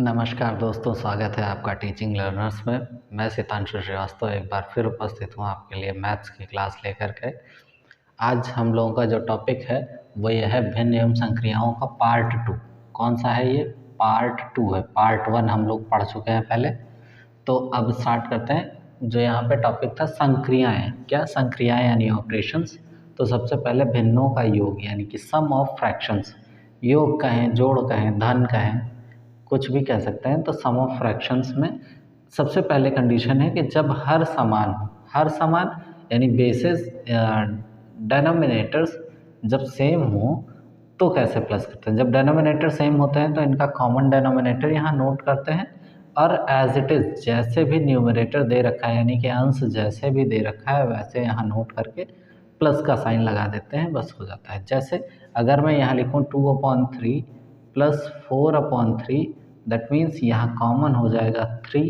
नमस्कार दोस्तों, स्वागत है आपका टीचिंग लर्नर्स में। मैं सितांशु श्रीवास्तव एक बार फिर उपस्थित हूँ आपके लिए मैथ्स की क्लास लेकर के। आज हम लोगों का जो टॉपिक है वो ये है भिन्न एवं संक्रियाओं का पार्ट 2। कौन सा है ये? पार्ट 2 है। पार्ट 1 हम लोग पढ़ चुके हैं पहले। तो अब स्टार्ट करते हैं। जो यहाँ पे टॉपिक था संक्रियाएँ। क्या संक्रियाएँ यानी ऑपरेशंस। तो सबसे पहले भिन्नों का योग यानी कि सम ऑफ फ्रैक्शंस। योग कहें, जोड़ कहें, धन कहें, कुछ भी कह सकते हैं। तो सम ऑफ फ्रैक्शंस में सबसे पहले कंडीशन है कि जब हर समान हो, हर समान यानी बेसिस डेनोमिनेटर्स जब सेम हो तो कैसे प्लस करते हैं। जब डेनोमिनेटर सेम होते हैं तो इनका कॉमन डेनोमिनेटर यहाँ नोट करते हैं और एज इट इज़ जैसे भी न्यूमरेटर दे रखा है यानी कि अंश जैसे भी दे रखा है वैसे यहाँ नोट करके प्लस का साइन लगा देते हैं, बस हो जाता है। जैसे अगर मैं यहाँ लिखूँ 2/3 प्लस 4/3, दैट मीन्स यहाँ कॉमन हो जाएगा 3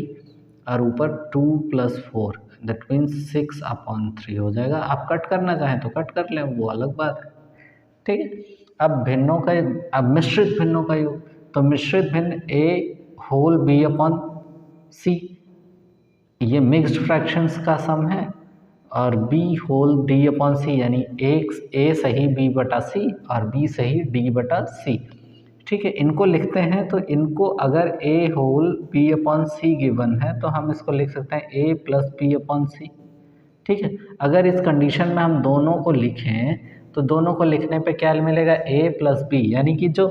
और ऊपर 2 + 4 दैट मीन्स 6/3 हो जाएगा। आप कट करना चाहें तो कट कर लें, वो अलग बात है। ठीक है। अब भिन्नों का, अब मिश्रित भिन्नों का योग। तो मिश्रित भिन्न a होल b/c, ये मिक्स्ड फ्रैक्शंस का सम है। और b होल d/c यानी एक a सही b/c और b सही d/c। ठीक है, इनको लिखते हैं तो इनको अगर a होल b/c गिवन है तो हम इसको लिख सकते हैं a + b/c। ठीक है, अगर इस कंडीशन में हम दोनों को लिखें तो दोनों को लिखने पे क्या मिलेगा? a + b यानी कि जो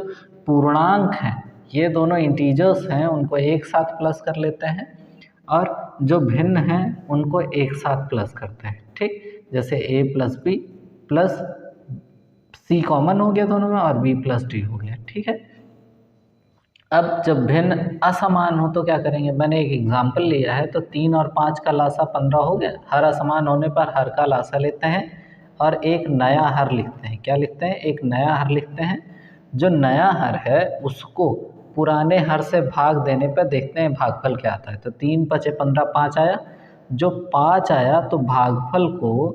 पूर्णांक हैं, ये दोनों इंटीजर्स हैं, उनको एक साथ प्लस कर लेते हैं और जो भिन्न हैं उनको एक साथ प्लस करते हैं। ठीक, जैसे a + b plus c common हो गया दोनों में और b + d हो गया। ठीक है, अब जब भिन्न असमान हो तो क्या करेंगे? मैंने एक एग्जाम्पल लिया है। तो 3 और 5 का लासा 15 हो गया। हर असमान होने पर हर का लासा लेते हैं और एक नया हर लिखते हैं। क्या लिखते हैं? एक नया हर लिखते हैं। जो नया हर है उसको पुराने हर से भाग देने पर देखते हैं भागफल क्या आता है। तो 3 × 5 = 15, 5 आया। जो 5 आया तो भागफल को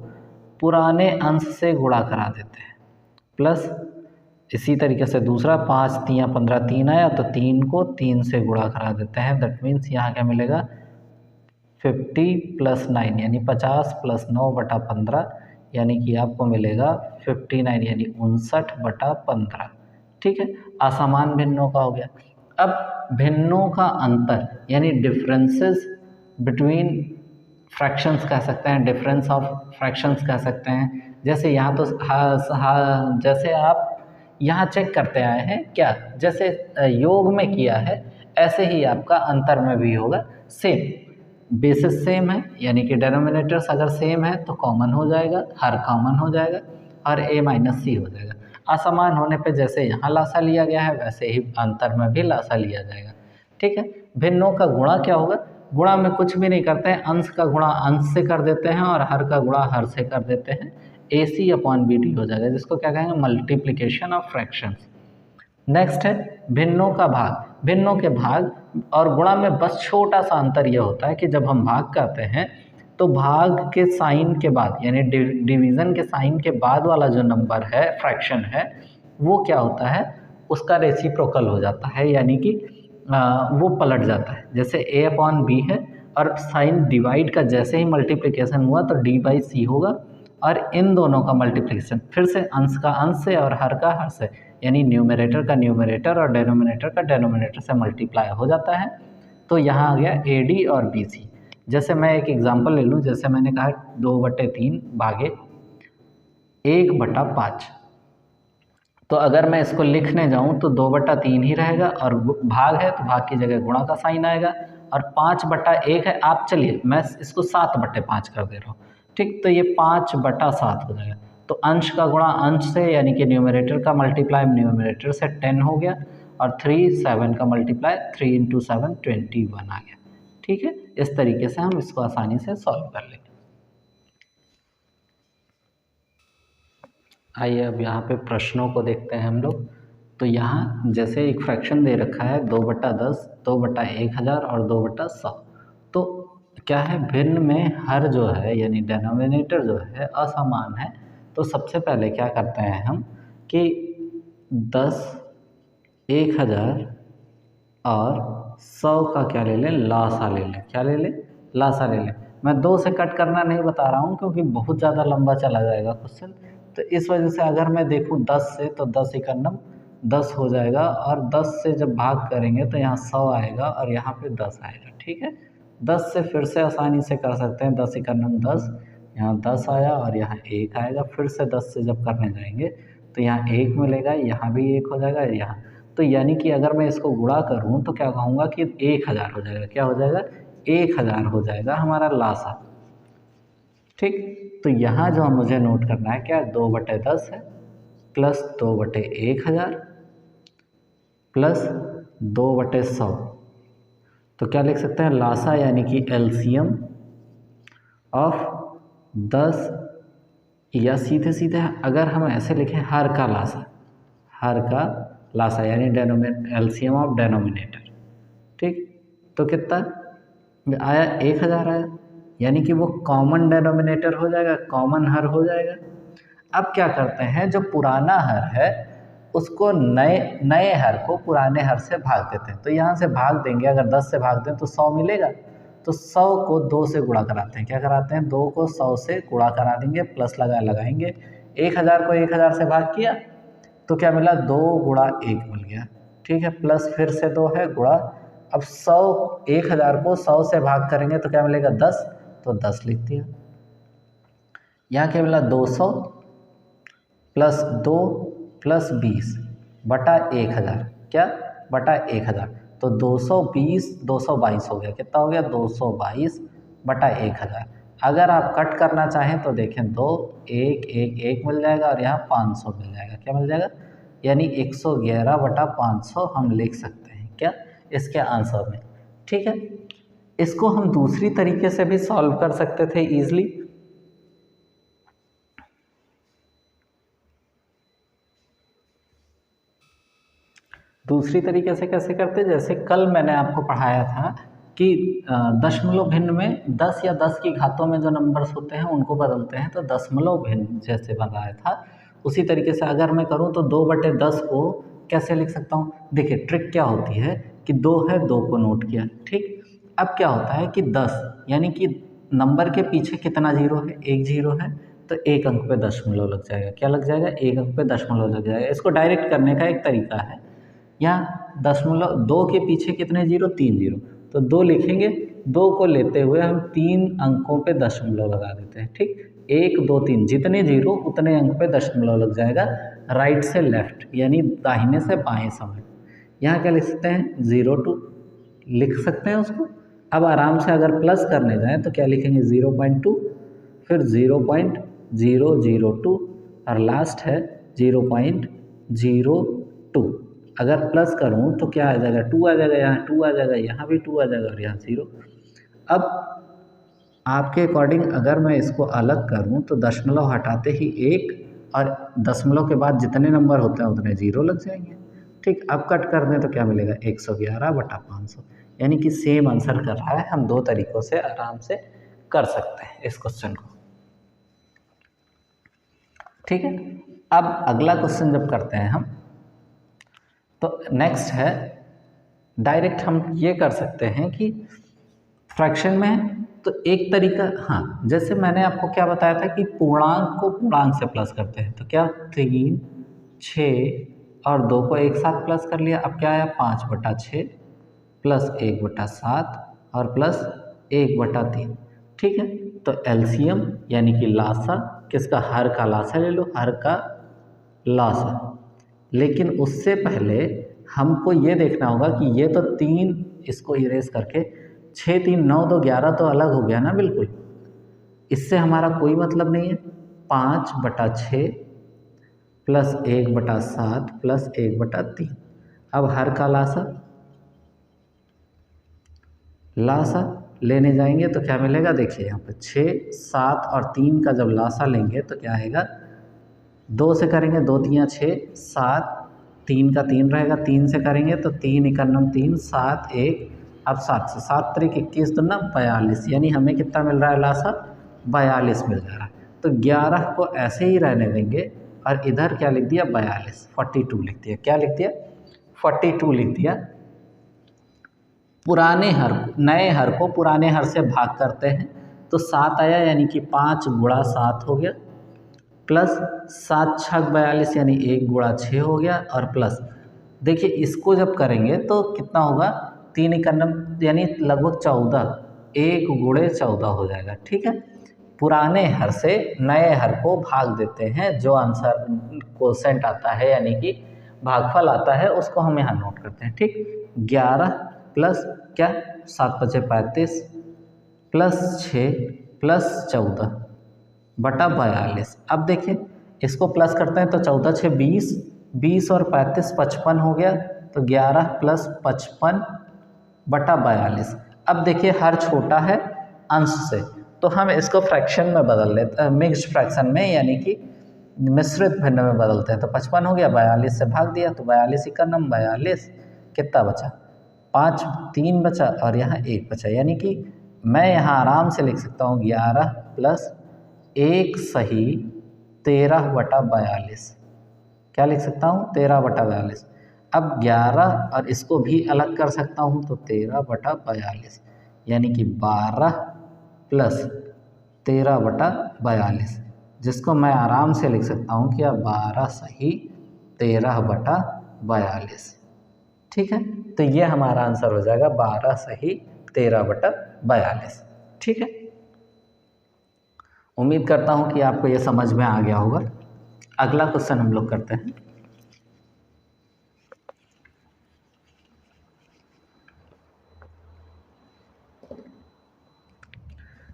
पुराने अंश से गुणा करा देते हैं प्लस इसी तरीके से दूसरा 5 × 3 = 15, 3 आया तो 3 को 3 से गुणा करा देते हैं। दैट मीन्स यहाँ क्या मिलेगा? 50 + 9 यानी 50 + 9/15 यानी कि आपको मिलेगा 59 यानी 59/15। ठीक है, असमान भिन्नों का हो गया। अब भिन्नों का अंतर यानी डिफरेंसेस बिटवीन फ्रैक्शंस कह सकते हैं, डिफरेंस ऑफ फ्रैक्शंस कह सकते हैं। जैसे यहाँ तो जैसे आप यहाँ चेक करते आए हैं क्या, जैसे योग में किया है ऐसे ही आपका अंतर में भी होगा। सेम बेसिस सेम है यानी कि डेनोमिनेटर्स अगर सेम है तो कॉमन हो जाएगा, हर कॉमन हो जाएगा और a - c हो जाएगा। असमान होने पे जैसे यहाँ लासा लिया गया है वैसे ही अंतर में भी लासा लिया जाएगा। ठीक है, भिन्नों का गुणा क्या होगा? गुणा में कुछ भी नहीं करते हैं, अंश का गुणा अंश से कर देते हैं और हर का गुणा हर से कर देते हैं। AC/BD हो जाएगा, जिसको क्या कहेंगे? Multiplication of fractions. नेक्स्ट है भिन्नों का भाग। भिन्नों के भाग और गुणा में बस छोटा सा अंतर यह होता है कि जब हम भाग करते हैं तो भाग के साइन के बाद यानी डिवीज़न के साइन के बाद वाला जो नंबर है, फ्रैक्शन है, वो क्या होता है? उसका रेसिप्रोकल हो जाता है यानी कि वो पलट जाता है। जैसे a/b है और साइन डिवाइड का जैसे ही मल्टीप्लिकेशन हुआ तो d/c होगा और इन दोनों का मल्टीप्लिकेशन फिर से अंश का अंश से और हर का हर से यानी न्यूमरेटर का न्यूमरेटर और डेनोमिनेटर का डेनोमिनेटर से मल्टीप्लाई हो जाता है। तो यहाँ आ गया AD और BC। जैसे मैं एक एग्जांपल ले लूँ, जैसे मैंने कहा 2/3 भागे 1/5। तो अगर मैं इसको लिखने जाऊँ तो 2/3 ही रहेगा और भाग है तो भाग की जगह गुणा का साइन आएगा और 5/1 है। आप चलिए मैं इसको 7/5 कर दे रहा हूँ। ठीक, तो ये 5/7 हो जाएगा। तो अंश का गुणा अंश से यानी कि न्यूमरेटर का मल्टीप्लाई न्यूमरेटर से 10 हो गया और 3 7 का मल्टीप्लाई 3 × 7 21 आ गया। ठीक है, इस तरीके से हम इसको आसानी से सॉल्व कर लेंगे। आइए अब यहाँ पे प्रश्नों को देखते हैं हम लोग। तो यहाँ जैसे एक फ्रैक्शन दे रखा है 2/10, 2/1000 और 2/100। तो क्या है? भिन्न में हर जो है यानी डेनोमिनेटर जो है असमान है। तो सबसे पहले क्या करते हैं हम कि 10, 1000 और 100 का क्या ले लें, लासा ले लें। क्या ले लें, लासा ले लें। मैं 2 से कट करना नहीं बता रहा हूँ क्योंकि बहुत ज़्यादा लंबा चला जाएगा क्वेश्चन, तो इस वजह से अगर मैं देखूँ 10 से तो 10 इकन्नम 10 हो जाएगा, और 10 से जब भाग करेंगे तो यहाँ 100 आएगा और यहाँ पे 10 आएगा। ठीक है, 10 से फिर से आसानी से कर सकते हैं, 10 इकन्नम 10, यहाँ 10 आया और यहाँ 1 आएगा। फिर से 10 से जब करने जाएंगे तो यहाँ 1 मिलेगा, यहाँ भी 1 हो जाएगा, यहाँ तो यानी कि अगर मैं इसको गुणा करूँ तो क्या कहूँगा कि 1000 हो जाएगा। क्या हो जाएगा, 1000 हो जाएगा हमारा लासा। ठीक, तो यहाँ जो मुझे नोट करना है क्या, 2/10 है प्लस 2/1000 प्लस 2/100। तो क्या लिख सकते हैं, लासा यानी कि एलसीएम ऑफ 10, या सीधे सीधे अगर हम ऐसे लिखें हर का लासा, हर का लासा यानी एलसीएम ऑफ डेनोमिनेटर। ठीक, तो कितना आया, 1000 आया, यानी कि वो कॉमन डेनोमिनेटर हो जाएगा, कॉमन हर हो जाएगा। अब क्या करते हैं, जो पुराना हर है उसको नए हर को पुराने हर से भाग देते हैं। तो यहाँ से भाग देंगे, अगर 10 से भाग दें तो 100 मिलेगा, तो 100 को 2 से गुणा कराते हैं। क्या कराते हैं, 2 को 100 से गुणा करा देंगे, प्लस लगाएंगे। 1000 को 1000 से भाग किया तो क्या मिला, 2 गुणा 1 मिल गया। ठीक है, प्लस फिर से 2 है गुणा, अब 1000 को 100 से भाग करेंगे तो क्या मिलेगा, 10, तो 10 लिख दिया। यहाँ क्या मिला, 200 प्लस 2 प्लस 20 बटा 1000, क्या बटा 1000, तो 220 222 हो गया। कितना हो गया, 222 बटा 1000। अगर आप कट करना चाहें तो देखें 2 1 1 1 मिल जाएगा और यहाँ 500 मिल जाएगा। क्या मिल जाएगा, यानी 111 बटा 500 हम लिख सकते हैं क्या इसके आंसर में। ठीक है, इसको हम दूसरी तरीके से भी सॉल्व कर सकते थे इजीली। दूसरी तरीके से कैसे करते, जैसे कल मैंने आपको पढ़ाया था कि दशमलव भिन्न में 10 या 10 की घातों में जो नंबर्स होते हैं उनको बदलते हैं, तो दशमलव भिन्न जैसे बनाया था उसी तरीके से अगर मैं करूं तो 2/10 को कैसे लिख सकता हूं। देखिए ट्रिक क्या होती है कि 2 है, 2 को नोट किया। ठीक, अब क्या होता है कि 10 यानी कि नंबर के पीछे कितना जीरो है, 1 जीरो है, तो 1 अंक पे दशमलव लग जाएगा। क्या लग जाएगा, 1 अंक पे दशमलव लग जाएगा। इसको डायरेक्ट करने का एक तरीका है, यहाँ दशमलव 2 के पीछे कितने जीरो, 3 जीरो, तो 2 लिखेंगे, 2 को लेते हुए हम 3 अंकों पे दशमलव लगा देते हैं। ठीक, 1 2 3 जितने जीरो उतने अंक पे दशमलव लग जाएगा, राइट से लेफ्ट यानी दाहिने से बाएं समय। यहाँ क्या लिख सकते हैं, 02 लिख सकते हैं उसको। अब आराम से अगर प्लस करने जाएं तो क्या लिखेंगे, 0.2 फिर 0.002 और लास्ट है 0.02। अगर प्लस करूं तो क्या आ जाएगा, 2 आ जाएगा, यहाँ 2 आ जाएगा, यहाँ भी 2 आ जाएगा और यहाँ 0। अब आपके अकॉर्डिंग अगर मैं इसको अलग करूं तो दशमलव हटाते ही 1 और दशमलव के बाद जितने नंबर होते हैं उतने 0 लग जाएंगे। ठीक, अब कट कर दें तो क्या मिलेगा, 111 बटा 500, यानी कि सेम आंसर कर रहा है। हम 2 तरीक़ों से आराम से कर सकते हैं इस क्वेश्चन को। ठीक है, अब अगला क्वेश्चन जब करते हैं हम तो नेक्स्ट है, डायरेक्ट हम ये कर सकते हैं कि फ्रैक्शन में तो एक तरीका, हाँ जैसे मैंने आपको क्या बताया था कि पूर्णांक को पूर्णांक से प्लस करते हैं, तो क्या 3 6 और 2 को एक साथ प्लस कर लिया। अब क्या आया, 5/6 प्लस 1/7 और प्लस 1/3। ठीक है, तो एलसीएम यानी कि लासा, किसका, हर का लासा ले लो, हर का लासा। लेकिन उससे पहले हमको ये देखना होगा कि ये तो 3, इसको इरेज करके 6 3 9 2 11 तो अलग हो गया ना, बिल्कुल इससे हमारा कोई मतलब नहीं है। 5/6 प्लस 1/7 प्लस 1/3। अब हर का लासा लेने जाएंगे तो क्या मिलेगा, देखिए यहाँ पे 6 7 और 3 का जब लासा लेंगे तो क्या आएगा, 2 से करेंगे 2 3 6 7, 3 का 3 रहेगा, 3 से करेंगे तो 3 इकन्नम 3 7 1, अब 7 से 7 3 21 दूना 42, यानी हमें कितना मिल रहा है, लासा 42 मिल जा रहा है। तो 11 को ऐसे ही रहने देंगे और इधर क्या लिख दिया, 42 42 लिख दिया। क्या लिख दिया, 42 लिख दिया। पुराने हर नए हर को पुराने हर से भाग करते हैं तो 7 आया, यानी कि 5 गुणा 7 हो गया, प्लस 7 छक 42 यानी 1 गुणा 6 हो गया, और प्लस देखिए इसको जब करेंगे तो कितना होगा, 3 इकन्नम यानी लगभग 14, 1 गुणे 14 हो जाएगा। ठीक है, पुराने हर से नए हर को भाग देते हैं, जो आंसर क्वोशेंट आता है यानी कि भागफल आता है उसको हम यहाँ नोट करते हैं। ठीक, 11 प्लस क्या 7 × 5 = 35 प्लस 6 प्लस 14 बटा 42। अब देखिए इसको प्लस करते हैं तो 14 × 6 = 20, 20 और 35 55 हो गया, तो 11 प्लस 55 बटा 42। अब देखिए हर छोटा है अंश से, तो हम इसको फ्रैक्शन में बदल लेते हैं, मिक्स्ड फ्रैक्शन में यानी कि मिश्रित भिन्न में बदलते हैं। तो 55 हो गया, 42 से भाग दिया तो 42 इकन्नम 42, कितना बचा 5, 3 बचा और यहाँ 1 बचा, यानी कि मैं यहाँ आराम से लिख सकता हूँ 11 प्लस 1 सही 13 बटा 42। क्या लिख सकता हूँ 13 बटा 42। अब 11 और इसको भी अलग कर सकता हूँ तो 13 बटा 42, यानी कि 12 प्लस 13 बटा 42, जिसको मैं आराम से लिख सकता हूँ कि 12 सही 13 बटा 42। ठीक है, तो ये हमारा आंसर हो जाएगा 12 सही 13 बटा 42। ठीक है, उम्मीद करता हूँ कि आपको ये समझ में आ गया होगा। अगला क्वेश्चन हम लोग करते हैं।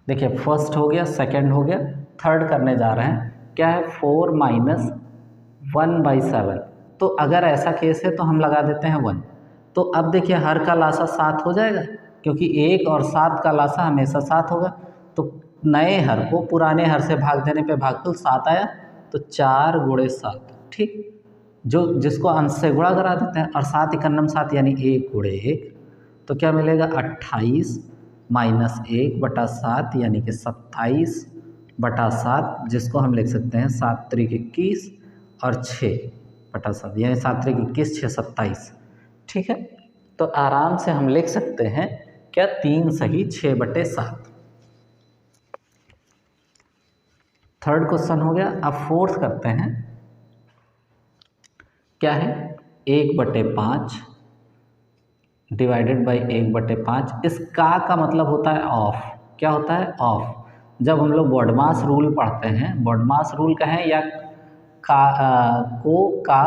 देखिए फर्स्ट हो गया, सेकंड हो गया, थर्ड करने जा रहे हैं। क्या है 4 - 1/7। तो अगर ऐसा केस है तो हम लगा देते हैं 1। तो अब देखिए हर का लासा 7 हो जाएगा, क्योंकि 1 और 7 का लासा हमेशा 7 होगा। तो नए हर को पुराने हर से भाग देने पे भागफल 7 आया, तो 4 × 7। ठीक, जो जिसको अंश से गुणा करा देते हैं, और 7 इकन्नम 7 यानी 1 × 1, तो क्या मिलेगा 28 - 1 बटा 7 यानी कि 27 बटा 7, जिसको हम लिख सकते हैं 7 × 3 = 21 और 6 बटा 7 यानी 7 × 3 = 21, 6 × 27। ठीक है, तो आराम से हम लिख सकते हैं क्या 3 सही 6/7। थर्ड क्वेश्चन हो गया। अब फोर्थ करते हैं। क्या है 1/5 डिवाइडेड बाई 1/5। इस का मतलब होता है ऑफ। क्या होता है ऑफ। जब हम लोग बॉडमास रूल पढ़ते हैं, बॉडमास रूल कहें या का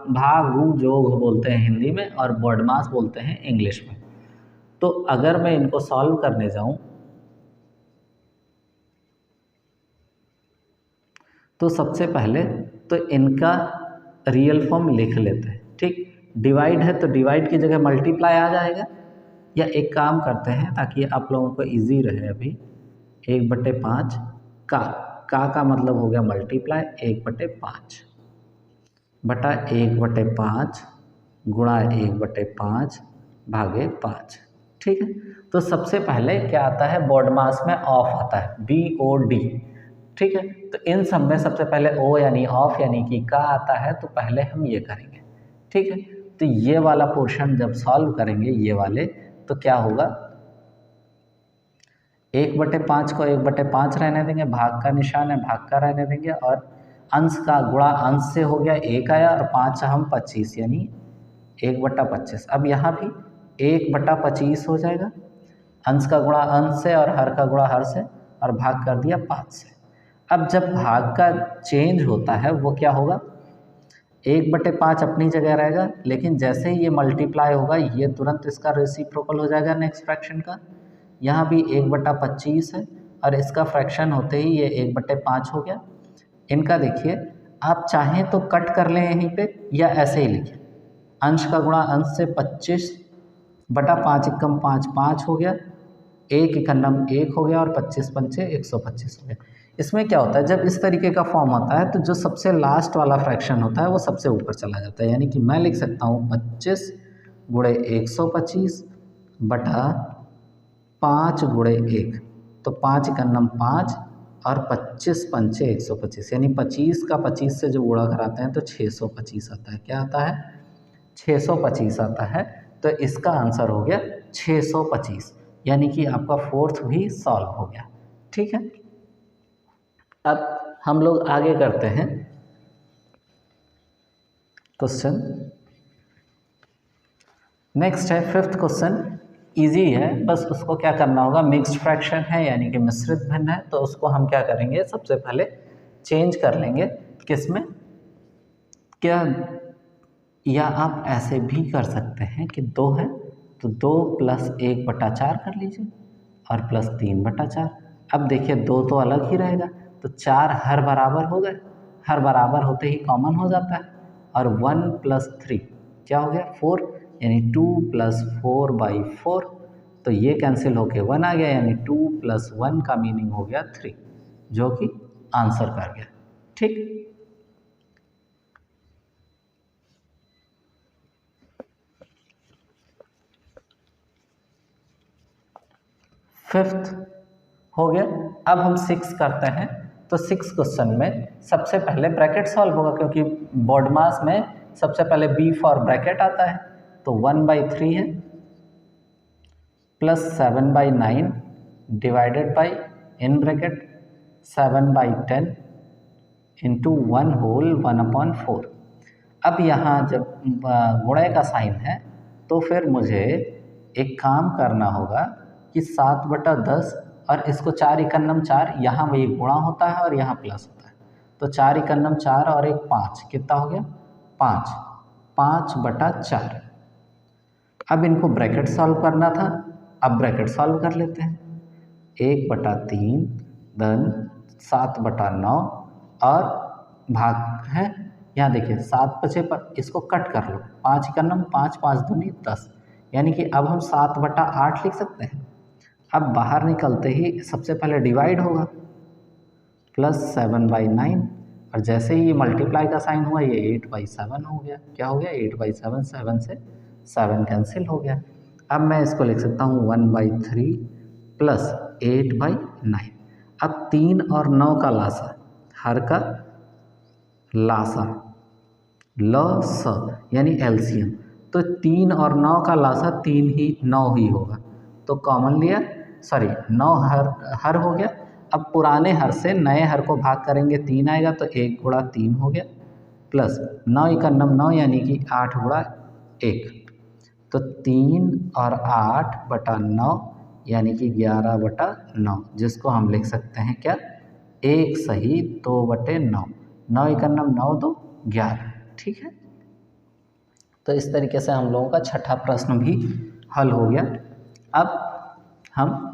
भागु जोग बोलते हैं हिंदी में, और बॉडमास बोलते हैं इंग्लिश में। तो अगर मैं इनको सॉल्व करने जाऊं तो सबसे पहले तो इनका रियल फॉर्म लिख लेते हैं। ठीक, डिवाइड है तो डिवाइड की जगह मल्टीप्लाई आ जाएगा, या एक काम करते हैं ताकि आप लोगों को इजी रहे। अभी 1/5 का मतलब हो गया मल्टीप्लाई, 1/5 बटा 1/5 गुणा 1/5 भागे 5। ठीक है, तो सबसे पहले क्या आता है बॉडमास में ऑफ आता है, BOD। ठीक है, तो इन सब में सबसे पहले O यानी ऑफ यानी कि का आता है, तो पहले हम ये करेंगे। ठीक है, तो ये वाला पोर्शन जब सॉल्व करेंगे ये वाले, तो क्या होगा 1/5 को 1/5 रहने देंगे, भाग का निशान है भाग का रहने देंगे, और अंश का गुणा अंश से हो गया 1 आया, और 5 हम 25 यानी 1/25। अब यहाँ भी 1/25 हो जाएगा, अंश का गुणा अंश से और हर का गुणा हर से, और भाग कर दिया 5 से। अब जब भाग का चेंज होता है वो क्या होगा 1/5 अपनी जगह रहेगा, लेकिन जैसे ही ये मल्टीप्लाई होगा ये तुरंत इसका रेसिप्रोकल हो जाएगा नेक्स्ट फ्रैक्शन का। यहाँ भी 1/25 है, और इसका फ्रैक्शन होते ही ये 1/5 हो गया। इनका देखिए आप चाहें तो कट कर लें यहीं पे, या ऐसे ही लिखें, अंश का गुणा अंश से 25 बटा 5 एकम 5 5 हो गया, 1 एकन्नम 1 हो गया, और 25 पंचे 125 हो गया। इसमें क्या होता है जब इस तरीके का फॉर्म होता है तो जो सबसे लास्ट वाला फ्रैक्शन होता है वो सबसे ऊपर चला जाता है, यानी कि मैं लिख सकता हूँ 25 गुणे 125 बटा 5 गुणे 1, तो 5 एकन्नम 5 और 25 पंचे 125, यानी 25 का 25 से जो गुणा कराते हैं तो 625 आता है। क्या आता है 625 आता है। तो इसका आंसर हो गया 625, यानी कि आपका फोर्थ भी सॉल्व हो गया। ठीक है, अब हम लोग आगे करते हैं क्वेश्चन। नेक्स्ट है फिफ्थ क्वेश्चन, इजी है, बस उसको क्या करना होगा, मिक्स्ड फ्रैक्शन है यानी कि मिश्रित भिन्न है, तो उसको हम क्या करेंगे, सबसे पहले चेंज कर लेंगे किसमें, क्या, या आप ऐसे भी कर सकते हैं कि 2 है तो 2 + 1/4 कर लीजिए और प्लस 3/4। अब देखिए 2 तो अलग ही रहेगा, तो 4 हर बराबर हो गए, हर बराबर होते ही कॉमन हो जाता है, और 1 + 3 क्या हो गया 4, यानी 2 + 4/4, तो ये कैंसिल होके 1 आ गया, यानी 2 + 1 का मीनिंग हो गया 3, जो कि आंसर कर गया। ठीक, फिफ्थ हो गया। अब हम 6 करते हैं, तो 6 क्वेश्चन में सबसे पहले ब्रैकेट सॉल्व होगा, क्योंकि बोर्ड मास में सबसे पहले बी फॉर ब्रैकेट आता है, तो 1/3 है plus 7/9 divided by in bracket 7/10 into 1/4। अब यहाँ जब गुणे का साइन है, तो फिर मुझे एक काम करना होगा कि 7/10, और इसको 4 एकन्नम 4, यहाँ वही गुणा होता है और यहाँ प्लस होता है, तो 4 एकन्नम 4 और एक 5, कितना हो गया 5, 5/4। अब इनको ब्रैकेट सॉल्व करना था, अब ब्रैकेट सॉल्व कर लेते हैं, 1/3 धन 7/9 और भाग है, यहाँ देखिए 7 बचे पर इसको कट कर लो, 5 एकन्नम 5, 5 दूनी 10, यानी कि अब हम 7/8 लिख सकते हैं। अब बाहर निकलते ही सबसे पहले डिवाइड होगा, प्लस 7/9, और जैसे ही ये मल्टीप्लाई का साइन हुआ ये 8/7 हो गया, क्या हो गया 8/7, 7 से 7 कैंसिल हो गया। अब मैं इसको लिख सकता हूँ 1/3 प्लस 8/9। अब 3 और 9 का लासा, हर का लासा, ल यानी एलसीएम, तो 3 और 9 का लासा 9 ही होगा, तो कॉमन लिया, सॉरी 9 हर हो गया। अब पुराने हर से नए हर को भाग करेंगे, 3 आएगा, तो 1 × 3 हो गया, प्लस 9 एकन्नम 9 यानी कि 8 × 1, तो 3 और 8/9 यानी कि 11/9, जिसको हम लिख सकते हैं क्या, 1 सही 2/9, 9 एकन्नम 9 2 11। ठीक है, तो इस तरीके से हम लोगों का छठा प्रश्न भी हल हो गया। अब हम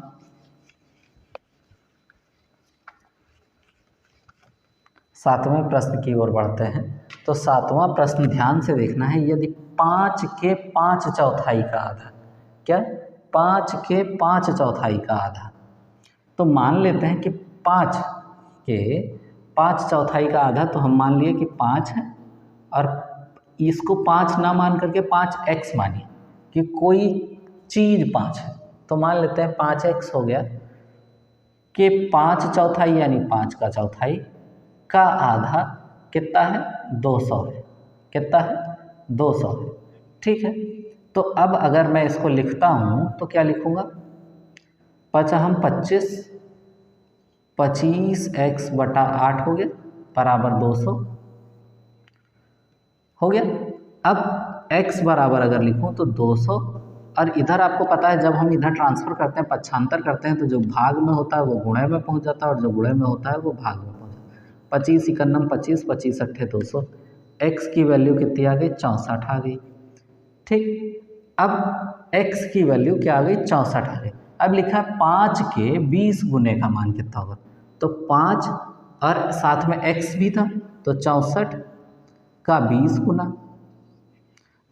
सातवें प्रश्न की ओर बढ़ते हैं। तो सातवां प्रश्न ध्यान से देखना है, यदि 5 के 5/4 का आधा, क्या 5 के 5/4 का आधा, तो मान लेते हैं कि 5 के 5/4 का आधा, तो हम मान लिए कि 5 है, और इसको 5 ना मान करके 5x मानिए कि कोई चीज़ 5 है, तो मान लेते हैं 5x हो गया कि 5/4 यानी 5 का चौथाई का आधा कितना है 200 है, कितना है 200 है। ठीक है, तो अब अगर मैं इसको लिखता हूँ तो क्या लिखूँगा, 25x/8 हो गया बराबर 200 हो गया। अब x बराबर अगर लिखूँ तो 200, और इधर आपको पता है जब हम इधर ट्रांसफ़र करते हैं, पक्षांतर करते हैं, तो जो भाग में होता है वो गुणे में पहुंच जाता है, और जो गुणे में होता है वो भाग में पहुंच जाता है। 25 एकन्नम 25, 25 अट्ठे 200, x की वैल्यू कितनी आ गई 64 आ गई। ठीक, अब x की वैल्यू क्या आ गई 64 आ गई। अब लिखा है 5 के 20 गुने का मान कितना होगा, तो 5 और साथ में x भी था, तो 64 का 20 गुना,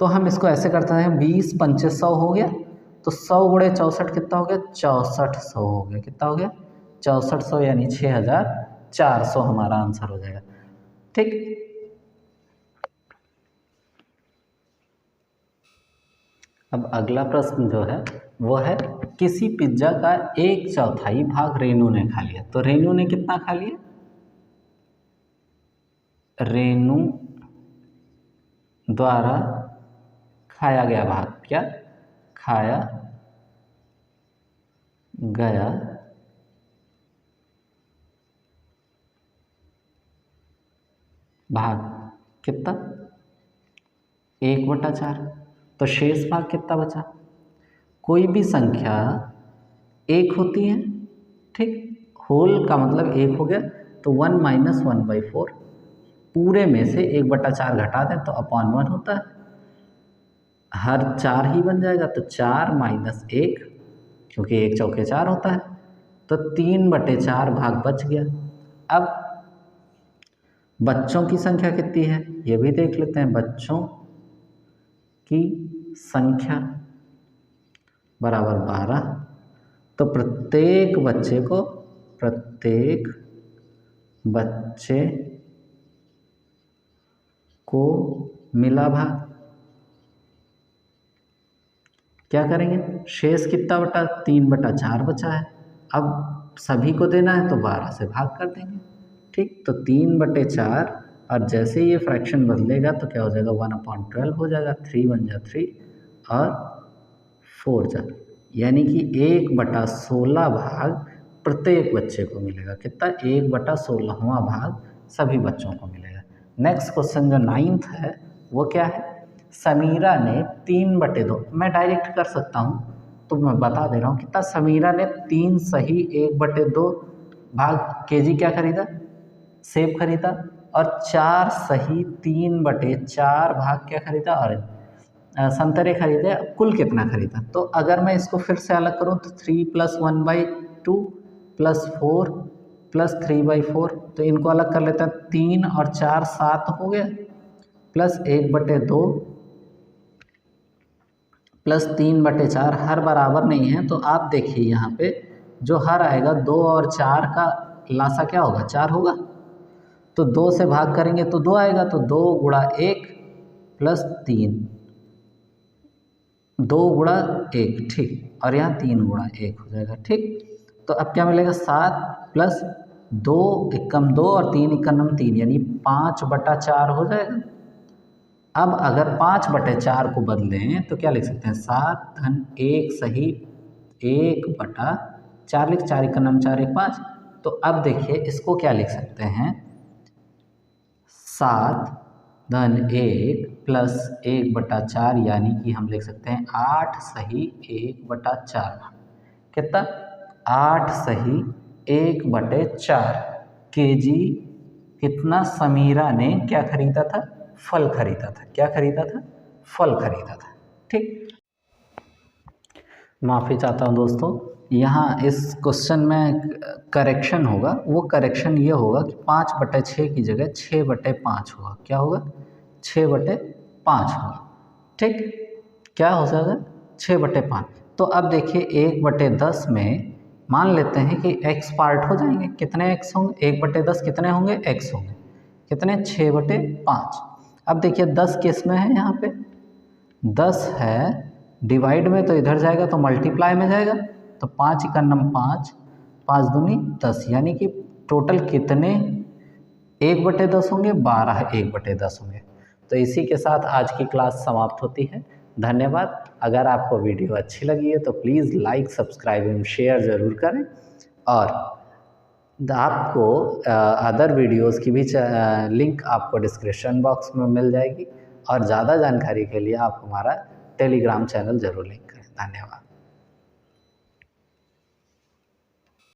तो हम इसको ऐसे करते हैं 20 पंचे 100 हो गया, तो 100 × 64 कितना हो गया 6400 हो गया, कितना हो गया 6400, यानी 6400 हमारा आंसर हो जाएगा। ठीक, अब अगला प्रश्न जो है वो है, किसी पिज्जा का 1/4 भाग रेनू ने खा लिया, तो रेनू ने कितना खा लिया, रेनू द्वारा खाया गया भाग, क्या खाया गया भाग कितना 1/4। तो शेष भाग कितना बचा? कोई भी संख्या एक होती है, ठीक, होल का मतलब एक हो गया, तो 1 - 1/4 पूरे में से 1/4 घटा दें तो अपॉन 1 होता है, हर 4 ही बन जाएगा, तो 4 - 1 क्योंकि 1 चौके 4 होता है, तो 3/4 भाग बच गया। अब बच्चों की संख्या कितनी है ये भी देख लेते हैं। बच्चों की संख्या बराबर 12, तो प्रत्येक बच्चे को मिला भाग। क्या करेंगे? शेष कितना बटा? 3/4 बचा है। अब सभी को देना है तो 12 से भाग कर देंगे, ठीक। तो 3/4 और जैसे ये फ्रैक्शन बदलेगा तो क्या हो जाएगा? 1/12 हो जाएगा। 3 × 1 = 3 और 4 × 4 यानी कि 1/16 भाग प्रत्येक बच्चे को मिलेगा। कितना? 1/16वां भाग सभी बच्चों को मिलेगा। नेक्स्ट क्वेश्चन जो 9th है वो क्या है? समीरा ने 3/2, मैं डायरेक्ट कर सकता हूँ तो मैं बता दे रहा हूँ कितना। समीरा ने 3 सही 1/2 भाग केजी क्या खरीदा? सेब खरीदा। और 4 सही 3/4 भाग क्या खरीदा? ऑरेंज, संतरे खरीदे। कुल कितना खरीदा? तो अगर मैं इसको फिर से अलग करूं तो 3 + 1/2 + 4 + 3/4, तो इनको अलग कर लेते हैं। 3 और 4 7 हो गया, प्लस 1/2 प्लस 3/4 हर बराबर नहीं है, तो आप देखिए यहाँ पे जो हर आएगा 2 और 4 का लासा क्या होगा? 4 होगा। तो 2 से भाग करेंगे तो 2 आएगा, तो 2 × 1 + 3, 2 × 1, ठीक, और यहाँ 3 × 1 हो जाएगा, ठीक। तो अब क्या मिलेगा? 7 + 2 × 2 और 3 × 3 यानी 5/4 हो जाएगा। अब अगर 5/4 को बदलें तो क्या लिख सकते हैं? 7 × 1 सही 1/4 लिख, 4 × 4 = 5। तो अब देखिए इसको क्या लिख सकते हैं? 7 × 1 + 1/4 यानी कि हम लिख सकते हैं 8 सही 1/4। कितना? 8 सही 1/4 केजी कितना समीरा ने क्या खरीदा था? फल खरीदा था। क्या खरीदा था? फल खरीदा था, ठीक। माफ़ी चाहता हूँ दोस्तों, यहाँ इस क्वेश्चन में करेक्शन होगा। वो करेक्शन ये होगा कि 5/6 की जगह 6/5 होगा। क्या होगा? 6/5 होगा, ठीक। क्या हो जाएगा? 6/5। तो अब देखिए 1/10 में मान लेते हैं कि x पार्ट हो जाएंगे। कितने x होंगे? 1/10 कितने होंगे? x होंगे। कितने? 6/5। अब देखिए 10 किस में है? यहाँ पे 10 है डिवाइड में, तो इधर जाएगा तो मल्टीप्लाई में जाएगा, तो 5 × 5, 5 दूनी 10 यानी कि टोटल कितने 1/10 होंगे? 12 1/10 होंगे। तो इसी के साथ आज की क्लास समाप्त होती है। धन्यवाद। अगर आपको वीडियो अच्छी लगी है तो प्लीज़ लाइक, सब्सक्राइब एवं शेयर ज़रूर करें, और आपको अदर वीडियोस की भी लिंक आपको डिस्क्रिप्शन बॉक्स में मिल जाएगी। और ज़्यादा जानकारी के लिए आप हमारा टेलीग्राम चैनल ज़रूर लिंक करें। धन्यवाद।